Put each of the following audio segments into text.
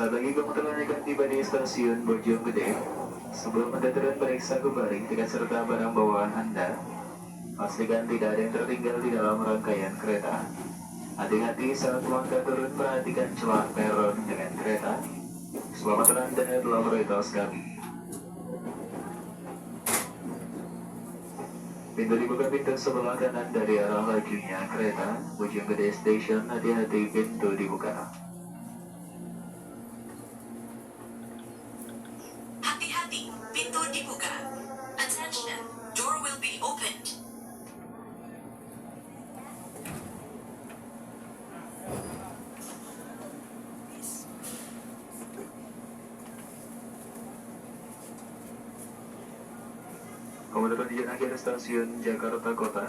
Saat lagi kamu telah akan tiba di stasiun Bojonggede, sebelum Anda turun periksa kembali tiket serta barang bawaan Anda. Pastikan tidak ada yang tertinggal di dalam rangkaian kereta. Hati-hati saat Anda turun, perhatikan celah peron dengan kereta. Selamat Anda telah prioritas kami. Pintu dibuka pintu sebelah kanan dari arah lajunya kereta. Bojonggede Station, hati-hati pintu dibuka. Hati-hati, pintu dibuka. Attention, door will be opened. Komuter di akhir stasiun Jakarta Kota.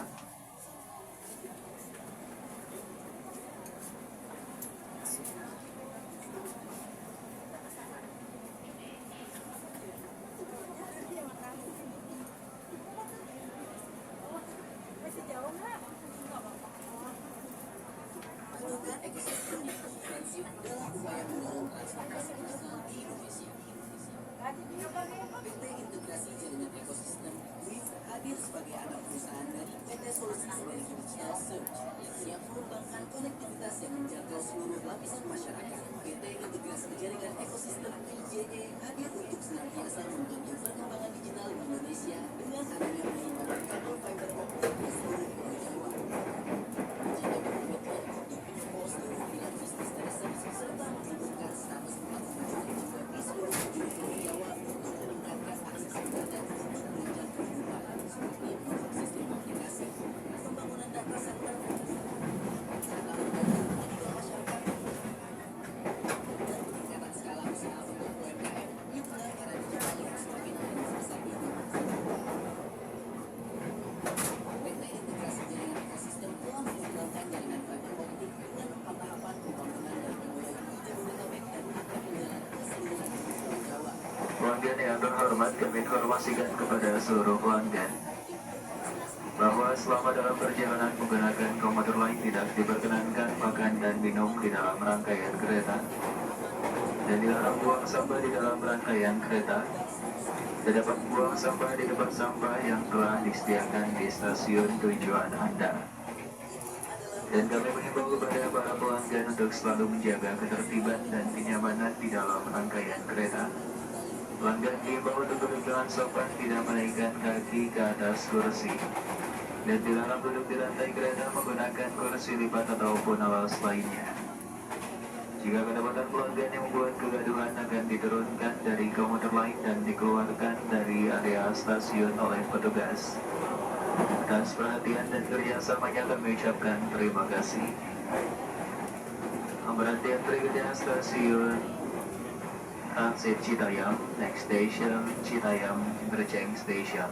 Menggunakan ekosistem yang komprehensif dalam upaya mendorong transportasi nasional di Indonesia. PT Integrasi Jaringan Ekosistem WIF hadir sebagai anak perusahaan dari PT Solusi Sinergi Digital Search yang siap mengembangkan konektivitas yang menjangkau seluruh lapisan masyarakat. PT Integrasi Jaringan Ekosistem IJE hadir untuk senantiasa membantu perkembangan digital di Indonesia dengan adanya pengembangan kabel fiber optik di seluruh Pulau Jawa. IJE berkomitmen untuk menyokong seluruh bidang bisnis tersebut serta menghubungkan 147 titik di seluruh penjuru Pulau Jawa untuk meningkatkan akses internet untuk menunjang kehidupan seperti membangun sistem aplikasi, pembangunan data center, serta membantu kehidupan masyarakat dan peningkatan skala usaha untuk UMKM di tengah era digital yang semakin hari saat ini. PT Integrasi Jaringan Ekosistem telah mengembangkan jaringan fiber optik dengan 4 tahapan pembangunan dan pengembangan di Jabodetabek dan akan berjalan ke seluruh Pulau Jawa. Pelanggan yang terhormat, kami informasikan kepada seluruh pelanggan bahwa selama dalam perjalanan menggunakan komuter lain tidak diperkenankan makan dan minum di dalam rangkaian kereta dan dilarang buang sampah di dalam rangkaian kereta. Terdapat buang sampah di tempat sampah yang telah disediakan di stasiun tujuan Anda. Dan kami mengimbau kepada para pelanggan untuk selalu menjaga ketertiban dan kenyamanan di dalam rangkaian kereta. Pelanggan diimbau untuk duduk dengan sopan, tidak menaikkan kaki ke atas kursi, dan dilarang duduk di lantai kereta menggunakan kursi lipat ataupun alas lainnya. Jika kedapatan pelanggan yang membuat kegaduhan akan diturunkan dari komuter lain dan dikeluarkan dari area stasiun oleh petugas. Atas perhatian dan kerjasamanya kami ucapkan terima kasih. Pemberhentian berikutnya stasiun Transit Citayam, next station Citayam Berjeng Station.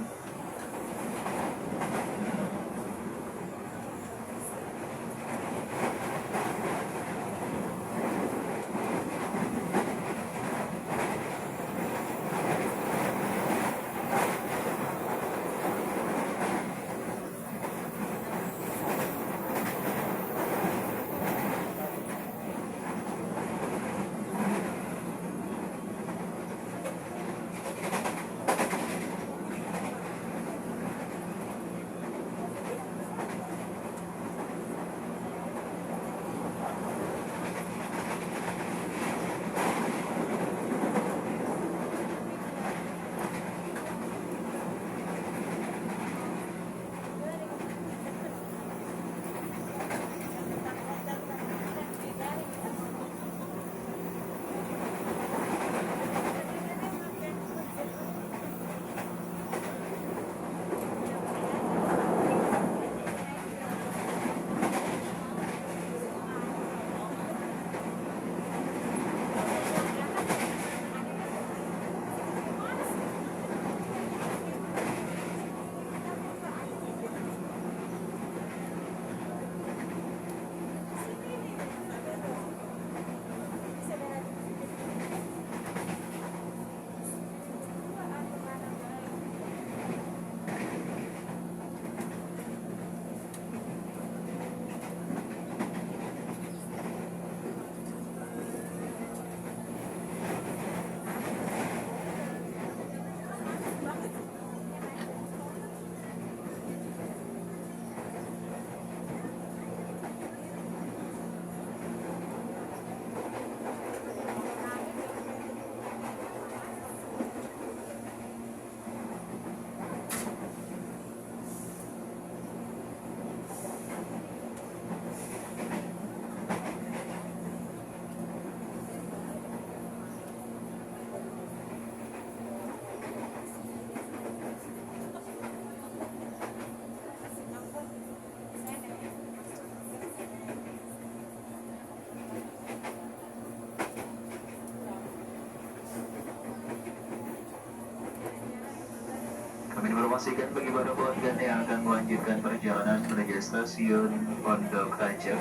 informasikan bagi para pelanggan yang akan melanjutkan perjalanan menuju stasiun Pondok Raja,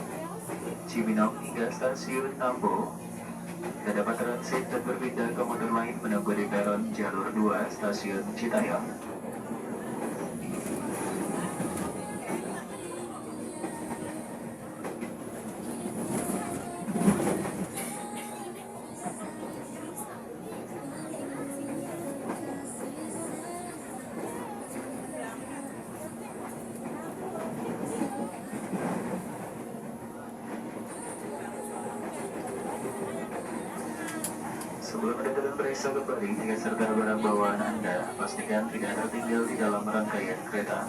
Cibinong hingga stasiun Nambo, dan dapat transit dan berpindah ke komuter lain menunggu di peron jalur 2 stasiun Citayam. Sebelum Anda turun periksa kembali tiket serta barang bawaan Anda, pastikan tidak tertinggal di dalam rangkaian kereta.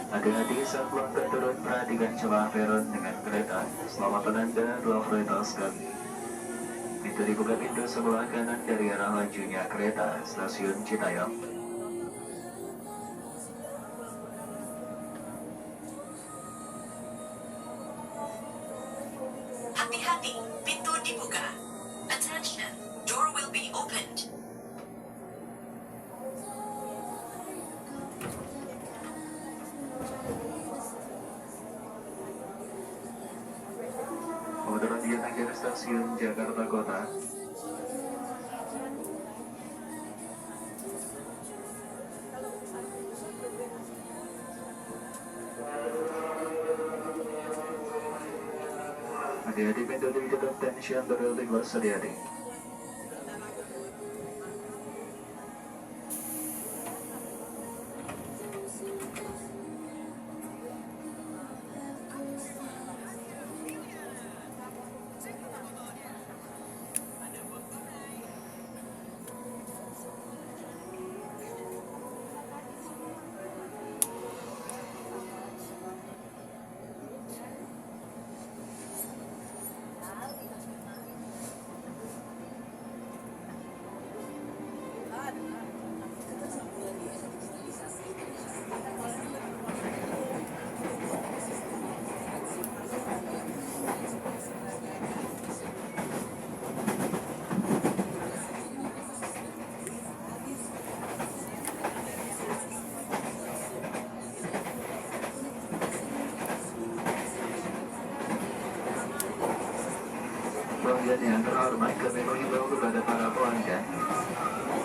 Hati-hati saat pelanggan turun, perhatikan celah peron dengan kereta. Selamat penanda dua kereta sekali. Pintu dibuka pintu sebelah kanan dari arah lajunya kereta stasiun Citayam. Hati-hati, pintu dibuka. Attention, door will be opened. Komuter lain akhir stasiun Jakarta Kota. Hati-hati pintu ditutup dan shutter di kelas hati-hati. Pelanggan yang terhormat, kami mengimbau kepada para pelanggan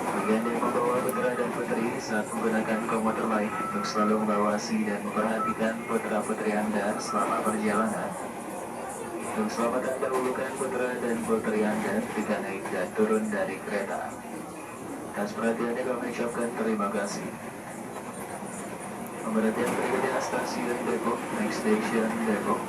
bagian yang membawa putra dan putri saat menggunakan komuter lain untuk selalu mengawasi dan memperhatikan putra-putri Anda selama perjalanan. Untuk keselamatan dahulukan putra dan putri Anda ketika naik dan turun dari kereta. Atas perhatiannya kami ucapkan terima kasih. Pemberhentian berikutnya stasiun Depok, next station Depok.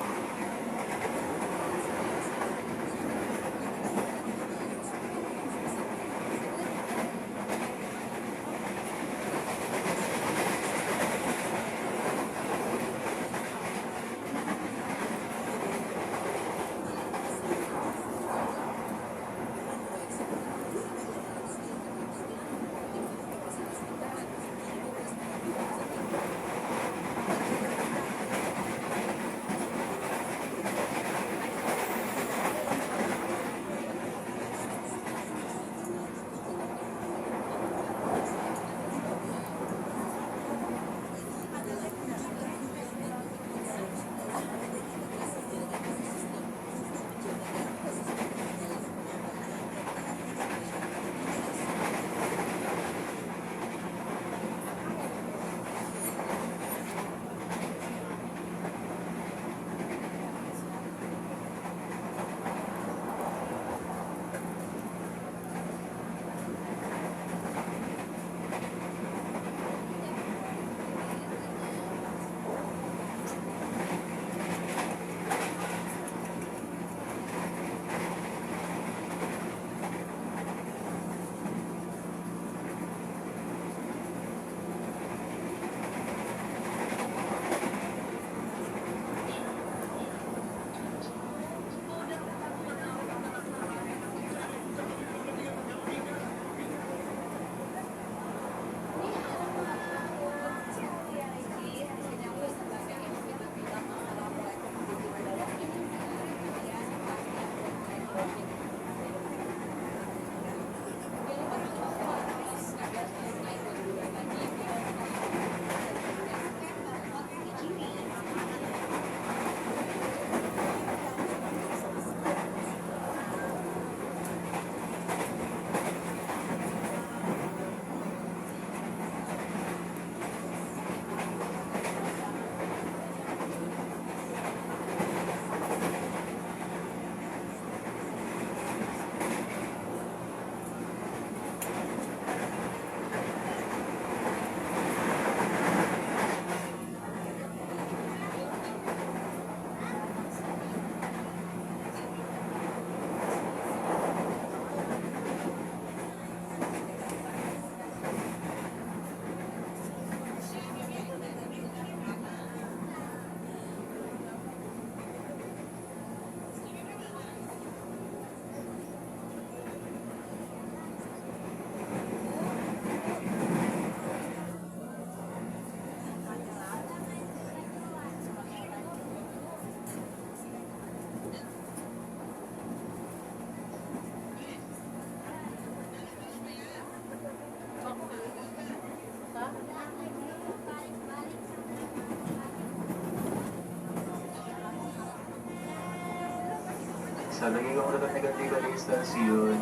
Saat lagi kamu akan tiba di stasiun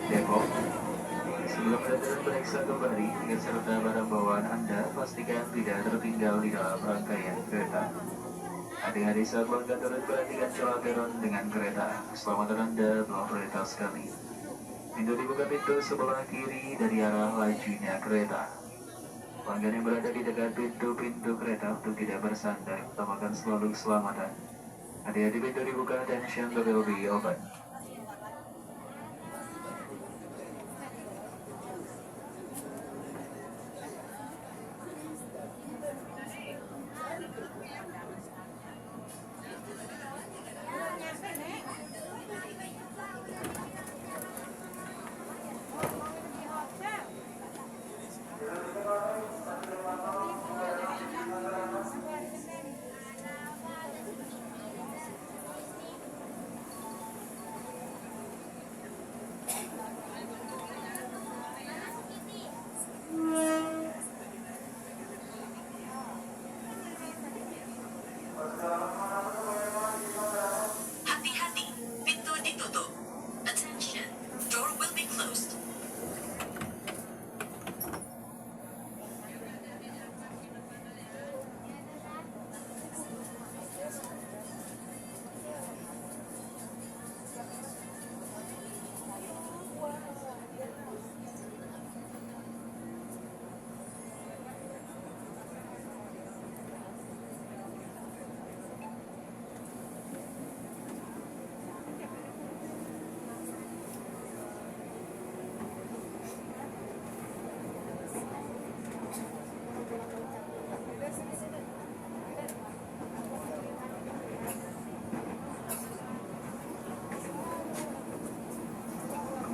Depok. Sebelum Anda periksa kembali tiket serta barang bawaan Anda, pastikan tidak tertinggal di dalam rangkaian kereta. Adik-adik saat warga turun perhatikan celah peron dengan kereta. Keselamatan Anda telah prioritas kami. Pintu dibuka pintu sebelah kiri dari arah lajunya kereta. Pelanggan yang berada di dekat pintu-pintu kereta untuk tidak bersandar, utamakan selalu keselamatan. Hati-hati pintu dibuka dan attention will be open. Hati-hati, pintu ditutup. Attention, door will be closed.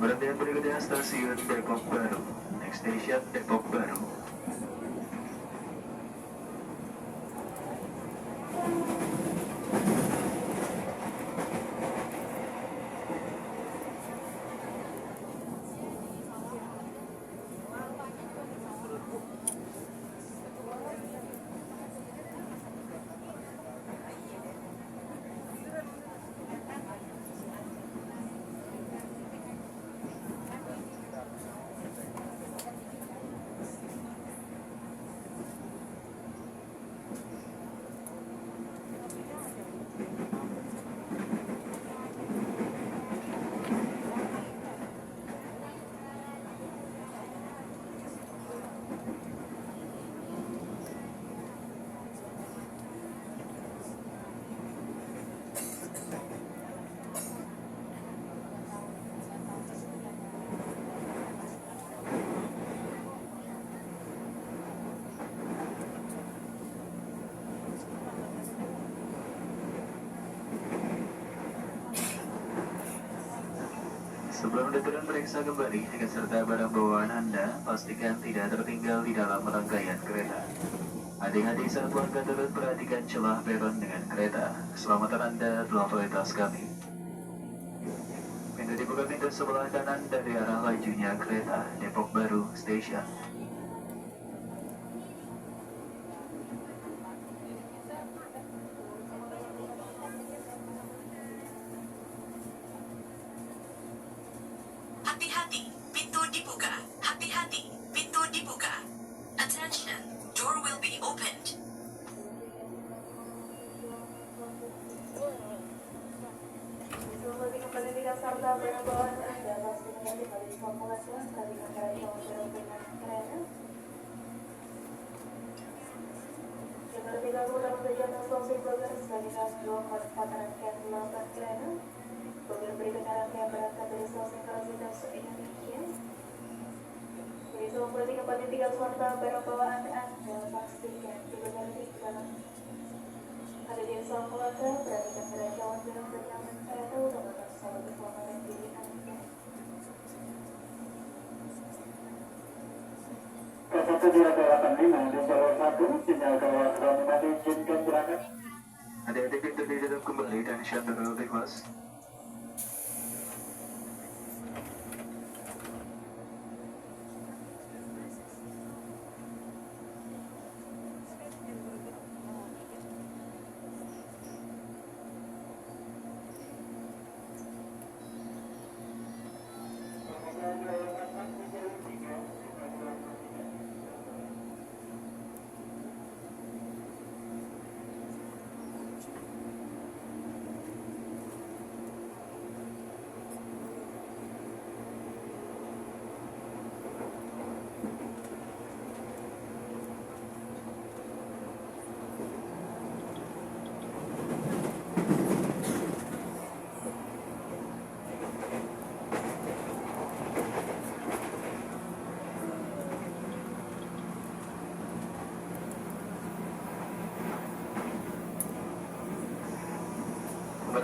Berhentian berikutnya stasiun Depok Baru. Next station Depok Baru. Sebelum ditutup periksa kembali tiket serta barang bawaan Anda, pastikan tidak tertinggal di dalam rangkaian kereta. Adik-adik saat warga turun perhatikan celah peron dengan kereta. Keselamatan Anda telah prioritas kami. Pintu dibuka pintu sebelah kanan dari arah lajunya kereta Depok Baru Station. Hati-hati, pintu dibuka. Hati-hati, pintu dibuka. Attention, door will be opened. Satu di Raja 85 di jalur 1, sinyal gawat kami izinkan berangkat. Adik-adik pintu ditutup kembali dan shuttle will be closed.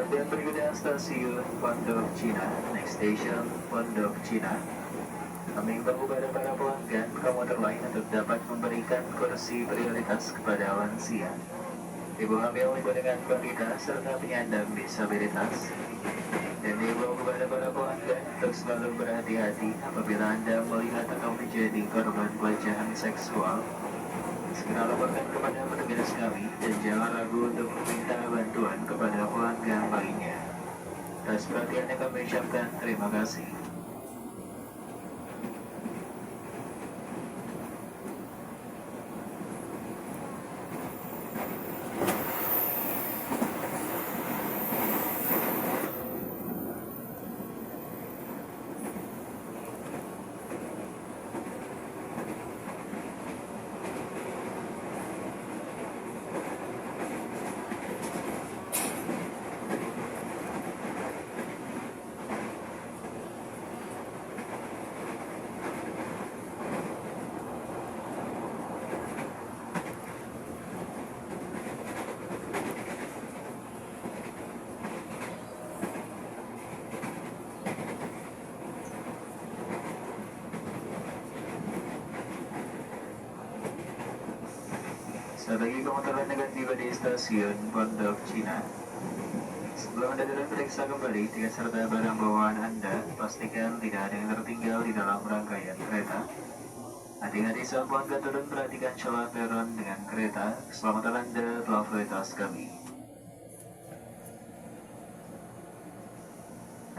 Kemudian berikutnya stasiun Pondok Cina. Next station Pondok Cina. Kami himbau kepada para pelanggan komuter lain untuk dapat memberikan kursi prioritas kepada lansia, ibu hamil, ibu dengan balita, serta penyandang disabilitas. Dan dihimbau kepada para pelanggan untuk selalu berhati-hati apabila Anda melihat atau menjadi korban pelecehan seksual. Segera laporkan kepada petugas kami dan jangan ragu untuk meminta bantuan kepada pelanggan lainnya. Atas perhatiannya kami ucapkan terima kasih. Bagi komuter lain akan tiba di stasiun Pondok Cina. Sebelum Anda diperiksa kembali tiket serta barang bawaan Anda, pastikan tidak ada yang tertinggal di dalam rangkaian kereta. Hati-hati saat pelanggan turun, perhatikan celah peron dengan kereta. Keselamatan Anda telah prioritas kami.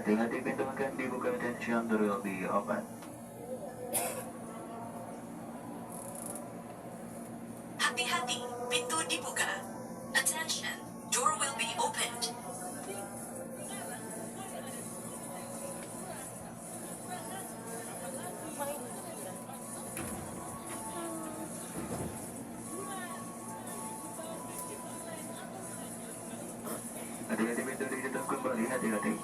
Hati-hati, pintu akan dibuka dan shutter will be open. Hati-hati, pintu dibuka. Attention, door will be opened. Hati-hati, pintu ditutup kembali, hati-hati.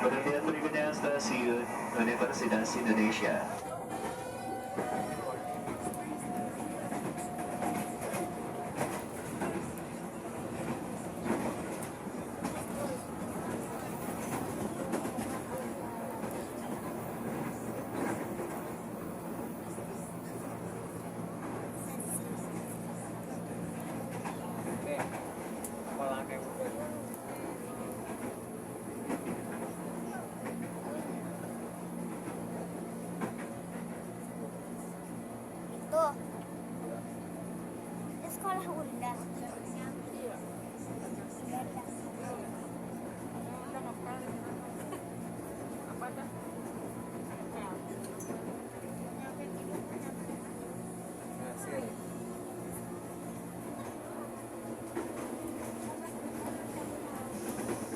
Kemudian berikutnya stasiun Universitas Indonesia. Tuh, di sekolah Unda.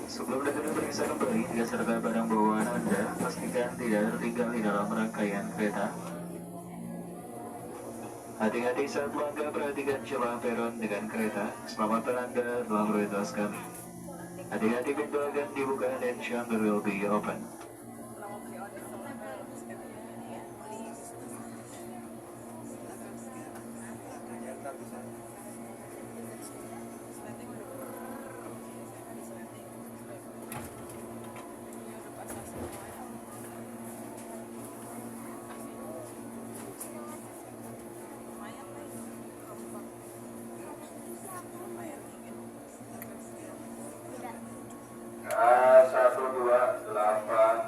Sebelum Anda diperiksa kembali tiket serta barang bawaan Anda, pastikan tidak tertinggal di dalam rangkaian kereta. Hati-hati saat melangkah, perhatikan celah peron dengan kereta. Keselamatan Anda telah prioritas kami. Hati-hati, pintu akan dibuka dan shutter will be open. A1285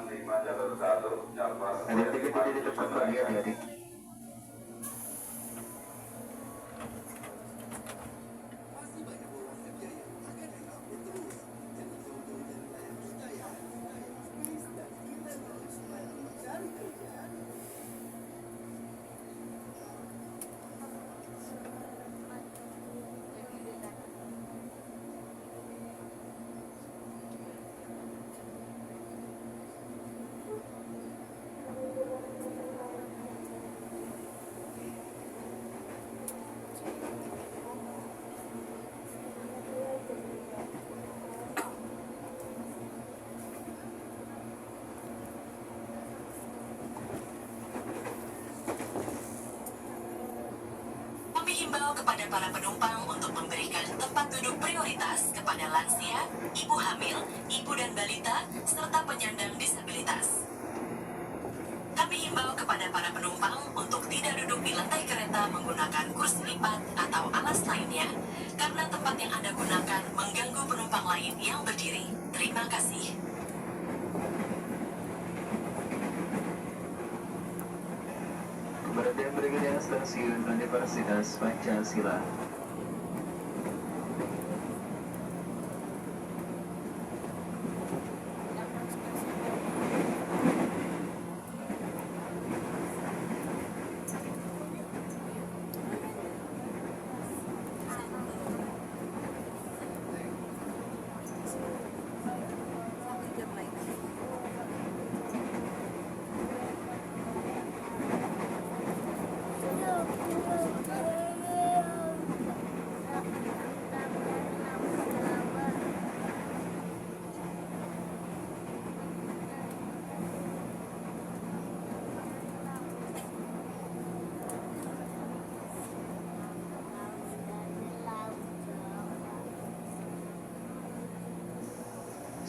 menghimbau kepada para penumpang untuk memberikan tempat duduk prioritas kepada lansia, ibu hamil, ibu dan balita, serta penyandang disabilitas. Kami himbau kepada para penumpang untuk tidak duduk di lantai kereta menggunakan kursi lipat atau alas lainnya, karena tempat yang Anda gunakan mengganggu penumpang lain yang berdiri. Terima kasih. Keberhentian berikutnya stasiun Universitas Pancasila.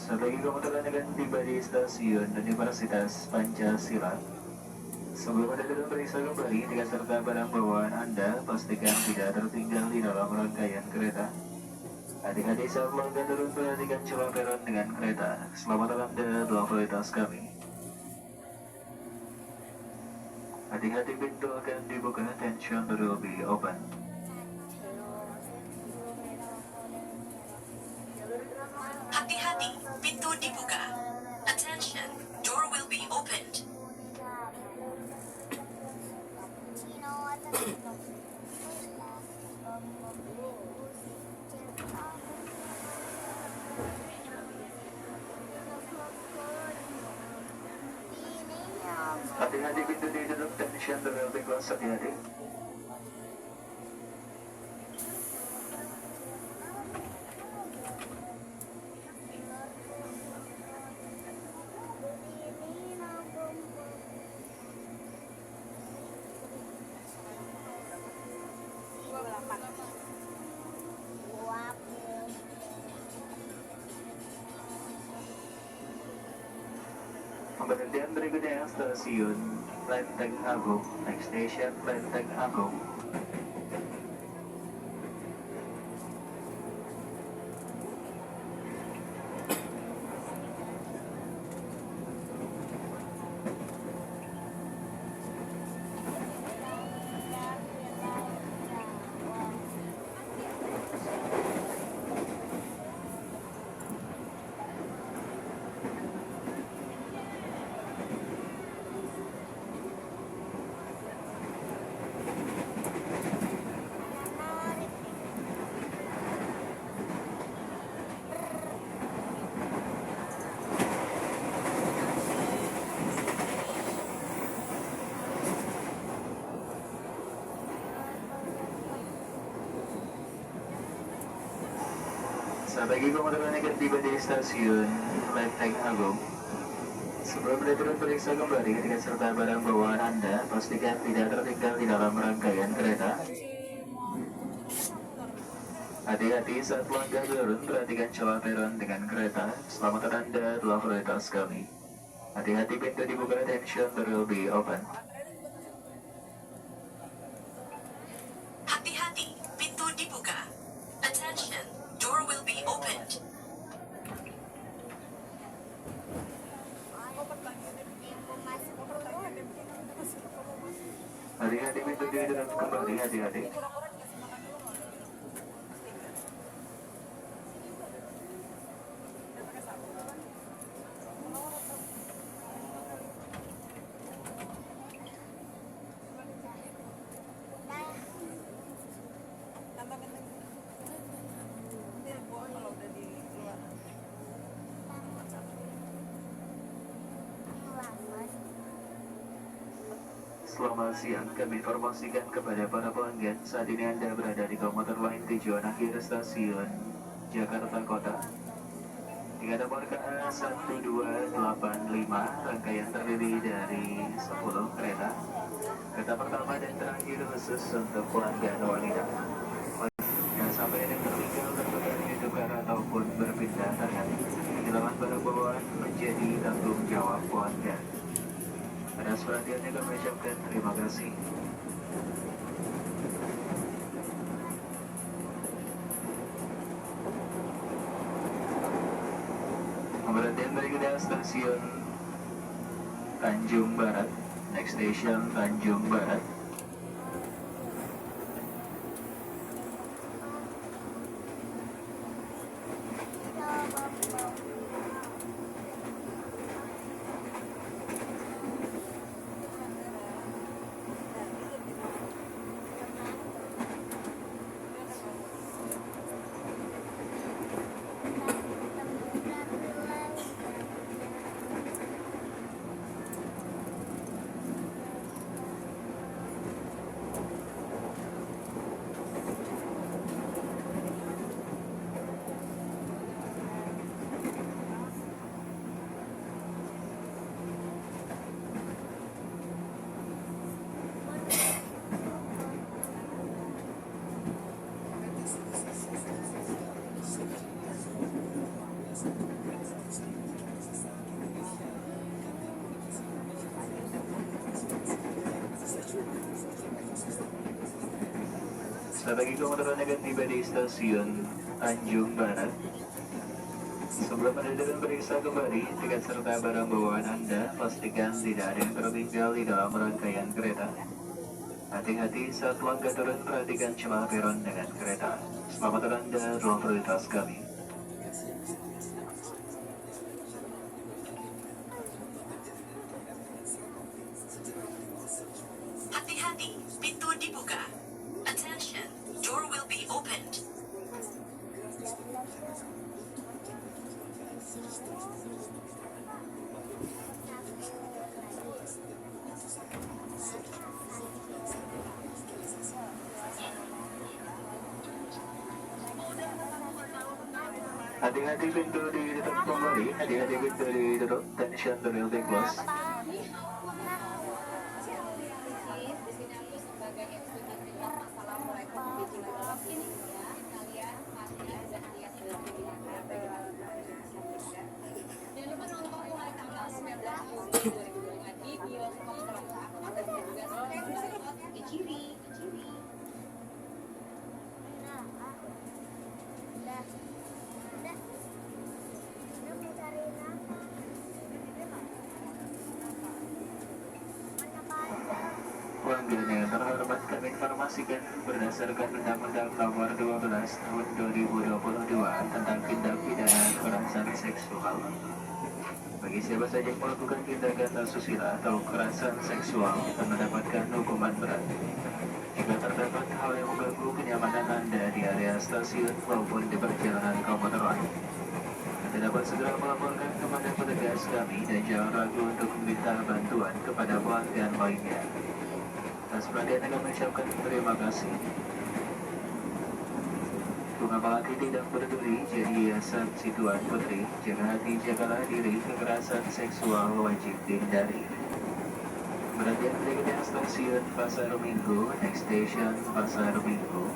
Sebagai komuter lain akan tiba di stasiun Universitas Pancasila. Sebelum Anda turun periksa kembali tiket serta barang bawaan Anda, pastikan tidak tertinggal di dalam rangkaian kereta. Adik-adik saat melangkah turun perhatikan celah peron dengan kereta. Selamat Anda dalam prioritas kami. Hati-hati pintu akan dibuka, attention will be open. Hati-hati, pintu dibuka. Attention, door will be opened. Hati-hati pintu ditutup, tension will be closed. Hati-hati. Pemberhentian berikutnya stasiun Lenteng Agung. Next station Lenteng Agung. Bagi komuter lain akan tiba di stasiun Lenteng Agung. Sebelum Anda turun periksa kembali tiket serta barang bawaan Anda, pastikan tidak tertinggal di dalam rangkaian kereta. Hati-hati saat melangkah turun, perhatikan celah peron dengan kereta. Selamat Anda telah prioritas kami. Hati-hati pintu dibuka, attention will be open. Hati-hati, pintu dibuka. Attention, door will be opened. Hati-hati pintu ditutup kembali, hati-hati. Selamat siang, kami informasikan kepada para pelanggan saat ini Anda berada di komuter lain tujuan akhir stasiun Jakarta Kota. Tiga nomor KA 1285, rangkaian terdiri dari 10 kereta. Kereta pertama dan terakhir khusus untuk pelanggan wanita. sampai yang tertinggal tertukar ditukar ataupun berpindah tangan. Kehilangan barang bawaan menjadi tanggung jawab Anda. Atas perhatiannya kami ucapkan terima kasih. Kemudian berikutnya stasiun Tanjung Barat. Next station Tanjung Barat. Bagi komuter yang akan tiba di stasiun Tanjung Barat, sebelum Anda periksa kembali tiket serta barang bawaan Anda, pastikan tidak ada yang tertinggal di dalam rangkaian kereta. Hati-hati saat langkah turun, perhatikan celah peron dengan kereta. Selamat Anda, ruang prioritas kami. Hati-hati, pintu dibuka. Attention, door will be opened. Hati-hati pintu ditutup kembali, hati-hati pintu ditutup, tension the will be closed. Pelanggan yang terhormat, kami informasikan berdasarkan Undang-Undang Nomor 12 Tahun 2022 tentang tindak pidana kekerasan seksual. Bagi siapa saja yang melakukan tindakan asusila atau kekerasan seksual akan mendapatkan hukuman berat. Jika terdapat hal yang mengganggu kenyamanan Anda di area stasiun maupun di perjalanan komuter lain, Anda dapat segera melaporkan kepada petugas kami dan jangan ragu untuk meminta bantuan kepada pelanggan lainnya. Atas perhatian kami ucapkan terima kasih. Bunga Melati tidak berduri jadi hiasan si Tuan Putri. Jaga hati, jagalah diri, kekerasan seksual wajib dihindari. Perhatian berikutnya stasiun Pasar Minggu, next station Pasar Minggu.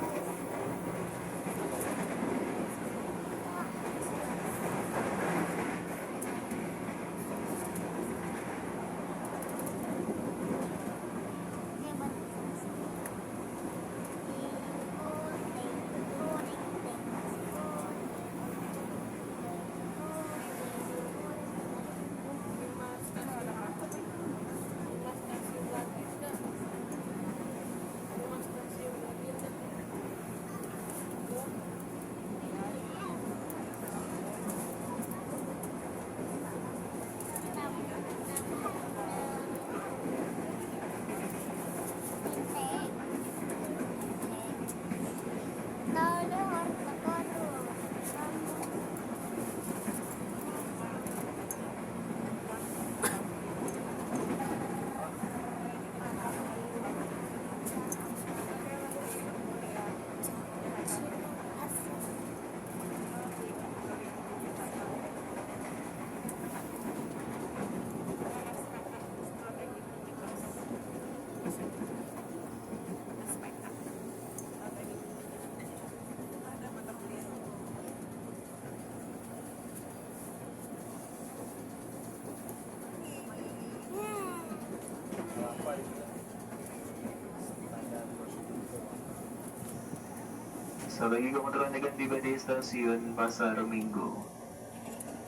Selagi komuter lain akan tiba di stasiun Pasar Minggu.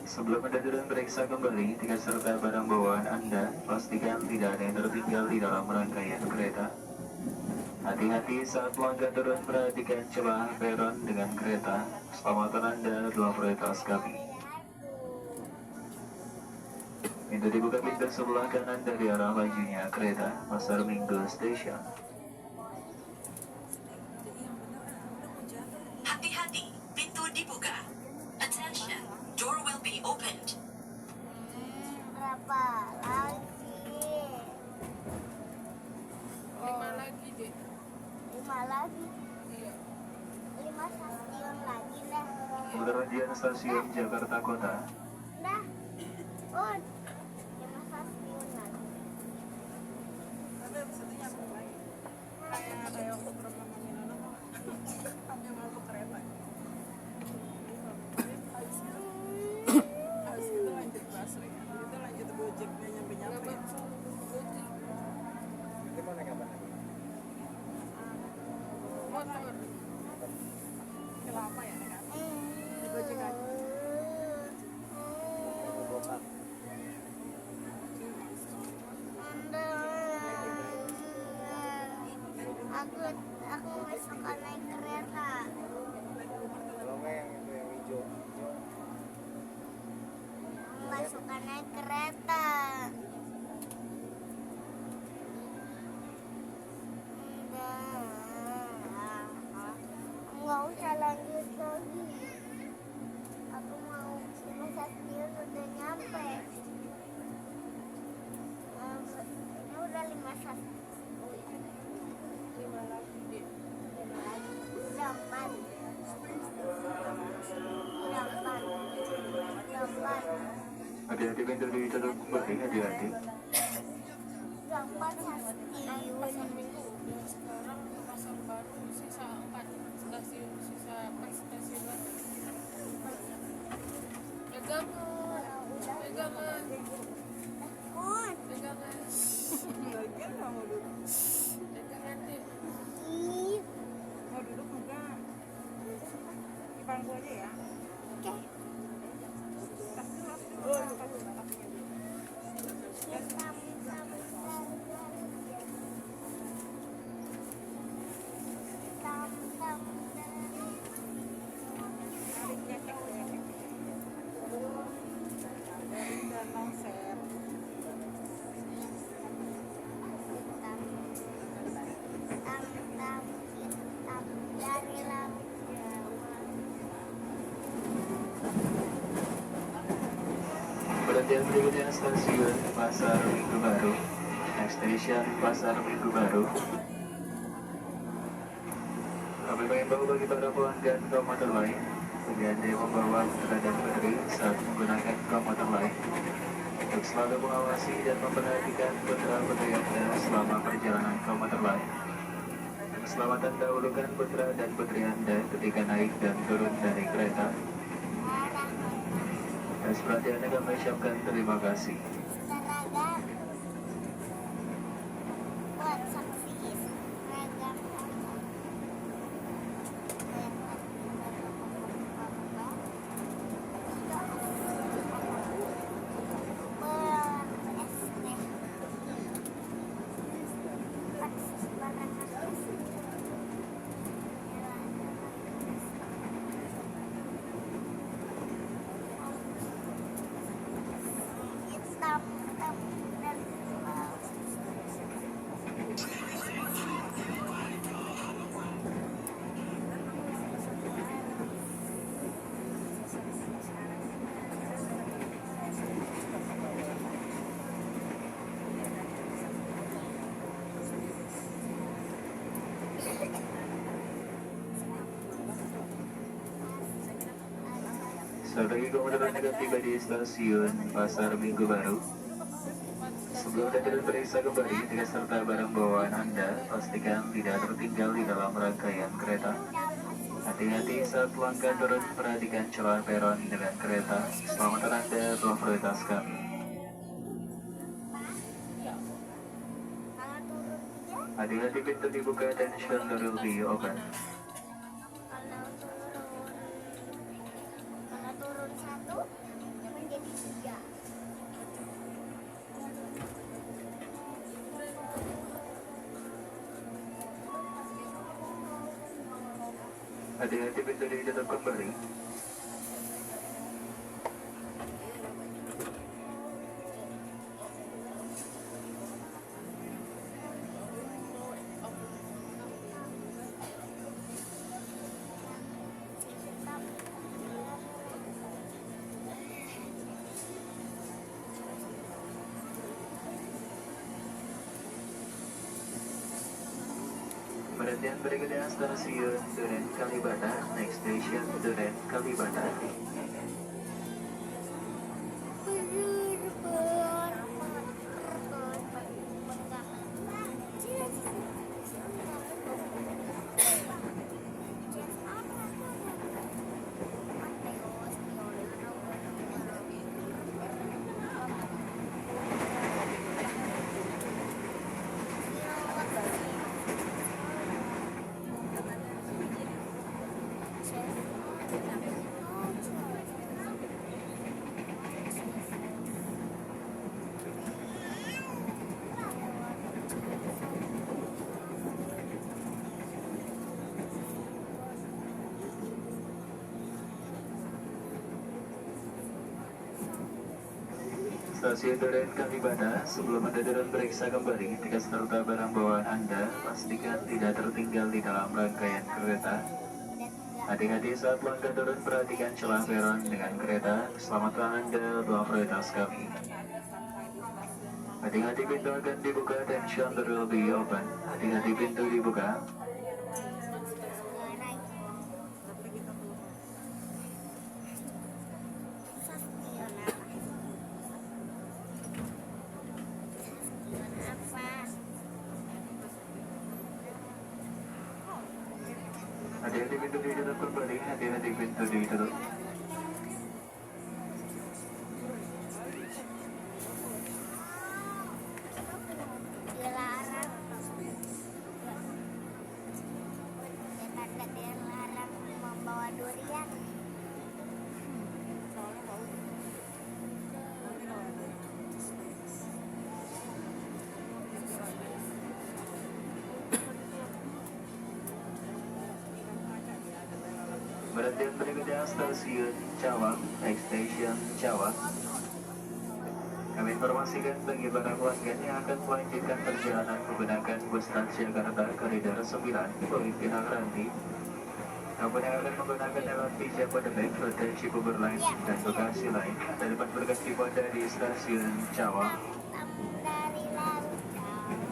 Sebelum Anda turun periksa kembali tiket serta barang bawaan Anda, pastikan tidak ada yang tertinggal di dalam rangkaian kereta. Hati-hati saat pelanggan turun, perhatikan celah peron dengan kereta. Keselamatan Anda adalah prioritas kami. Pintu dibuka pintu sebelah kanan dari arah lajunya kereta Pasar Minggu Station. Hati-hati, pintu dibuka. Attention, door will be opened. Berapa lagi? 5 lagi deh. 5 lagi. Iya. 5 stasiun lagi dah. Komuter lanjutan stasiun Jakarta Kota. Dah. Oh, 5 stasiun lagi. Ada satunya apa lagi? Kayak waktu program Mami Nono sampai mau ke kereta. Habis itu lanjut busway, itu lanjut Gojek, nggak nyampe-nyampe. Itu mau naik apa? Motor. Kelapa ya kan? Di Gojek aja. Bokap. Aku nggak suka naik kereta. Kalau nggak yang itu yang hijau. Aku nggak suka naik kereta. Nggak usah lanjut lagi. Aku mau 5 stasiun udah nyampe. Ini udah 5 stasiun. 5 lagi deh. Udah 4. Udah 4. Udah 4. Hati-hati pintu ditutup kembali, hati-hati. Udah 4 stasiun. Sekarang ke Pasar Baru sisa 4 stasiun, sisa 4 stasiun lagi. Pegangan. Pun. Pegangan. Lagian kamu duduk. Pegangan deh. Ih, Mau duduk enggak? Di bangku aja ya. oke. Tas dulu, tas dulu. Oh, tas dulu, tasnya dulu. Hitam. Tarik nyekek, nyekek. Dari Danau Ser. Dari laut Perhatian berikutnya stasiun Pasar Minggu Baru. Next station Pasar Minggu Baru. Kami mengimbau bagi para pelanggan komuter lain bagi Anda yang membawa putra dan putri saat menggunakan komuter lain untuk selalu mengawasi dan memperhatikan putra-putri Anda selama perjalanan komuter lain. Keselamatan dahulukan putra dan putri Anda ketika naik dan turun dari kereta. Atas perhatiannya kami ucapkan terima kasih. seragam buat saksi seragam hitam dan Saat lagi komuter akan tiba di stasiun Pasar Minggu Baru. Sebelum Anda turun periksa kembali tiket serta barang bawaan Anda, pastikan tidak tertinggal di dalam rangkaian kereta. Hati-hati saat pelanggan turun, perhatikan celah peron dengan kereta. Keselamatan Anda adalah prioritas kami. kalau turun dia Hati-hati pintu dibuka, attention door will be open. kalau Hati-hati pintu ditutup kembali. Penantian berikutnya stasiun Duren Kalibata, next station Duren Kalibata. Stasiun Duren Kalibata, sebelum Anda turun periksa kembali tiket serta barang bawaan Anda, pastikan tidak tertinggal di dalam rangkaian kereta. Hati-hati saat langkah turun, perhatikan celah peron dengan kereta. Selamatkan Anda dalam prioritas kami. Hati-hati pintu akan dibuka dan shutter will be open. Hati-hati pintu dibuka. Hati-hati pintu ditutup kembali, hati-hati pintu ditutup. Dilarang. Tanda dilarang membawa durian. Penantian berikutnya stasiun Cawang, next station Cawang. Kami informasikan bagi para pelanggan yang akan melanjutkan perjalanan menggunakan bus Transjakarta Koridor 9, Boy Pinang Ranti, namun yang akan menggunakan LRT Jabodebek, rute Cibubur Line dan Bekasi Line, dapat berganti pada di stasiun Cawang. Dari laut jauh.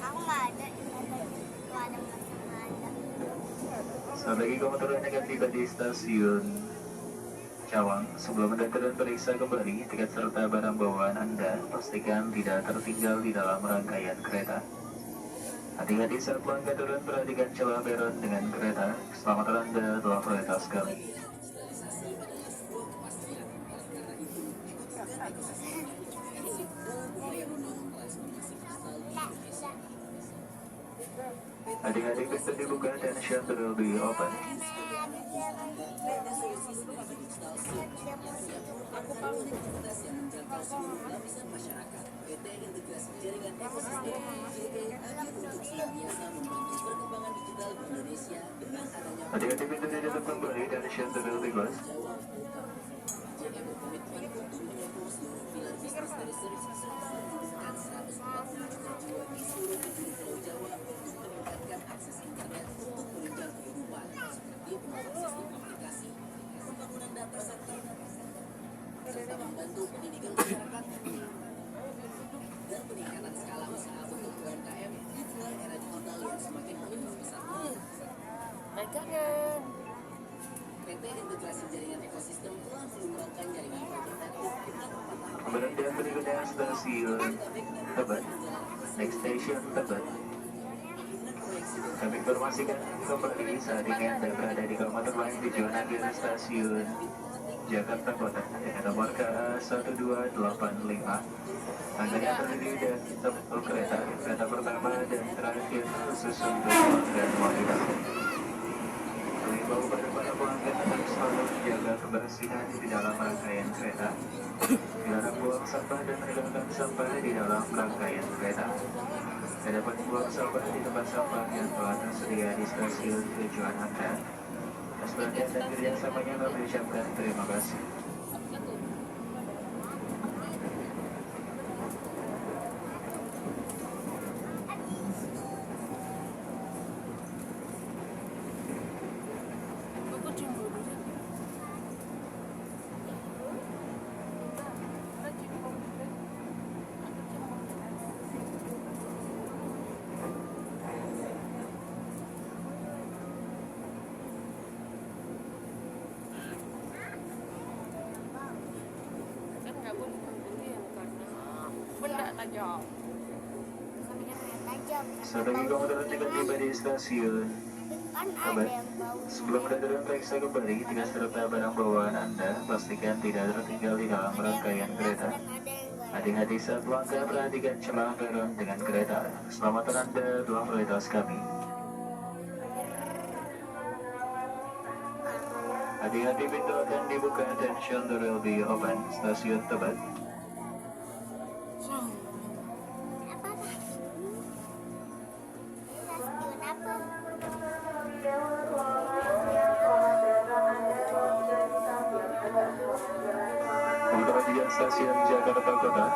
Aku nggak ada, nggak ada masalah ada. Saat lagi komuter yang akan tiba di stasiun Cawang, sebelum Anda turun periksa kembali tiket serta barang bawaan Anda, pastikan tidak tertinggal di dalam rangkaian kereta. Hati-hati saat langkah turun, perhatikan celah peron dengan kereta. Selamatkan Anda dalam prioritas kami. Hati-hati pintu dibuka dan shutter will be open. Hati-hati pintu ditutup kembali dan shutter will be closed. serta membantu pendidikan masyarakat dan peningkatan skala usaha untuk UMKM di tengah era digital yang semakin meningkat pesat. PT Integrasi Jaringan Ekosistem telah mengembangkan jaringan fiber optik dengan 4 tahapan Kemudian berikutnya stasiun Tebet. Next station Tebet. Kami informasikan kembali saat ini Anda berada di komuter lain tujuan akhir stasiun Jakarta Kota dengan nomor KA 1285. Anda yang terdiri dari tempat kereta pertama dan terakhir khusus untuk pelanggan wanita. Mengimbau kepada para pelanggan untuk selalu menjaga kebersihan di dalam rangkaian kereta. Dilarang buang sampah dan meninggalkan sampah di dalam rangkaian kereta. Dapat buang sampah di tempat sampah yang telah tersedia di stasiun tujuan Anda. Atas perhatian dan kerjasamanya kami ucapkan terima kasih. Aku cemburu deh. Aku cemburu deh. Aku cemburu deh. Kan nggak boleh kemudian karena benda tajam. Benda tajam. Saat lagi komuter tiba tiba di stasiun Kan ada Tebet. yang bau. Sebelum Anda periksa kembali dengan serta barang bawaan Anda, pastikan tidak tertinggal di dalam rangkaian kereta. Dan ada yang enggak. Hati-hati saat melangkah, perhatikan celah background dengan kereta. Keselamatan Anda adalah prioritas kami. Hati-hati, pintu akan dibuka. Attention, the rail will be open. Stasiun Tebet. Apa tadi? Stasiun apa? Untuk stasiun Jakarta Kota.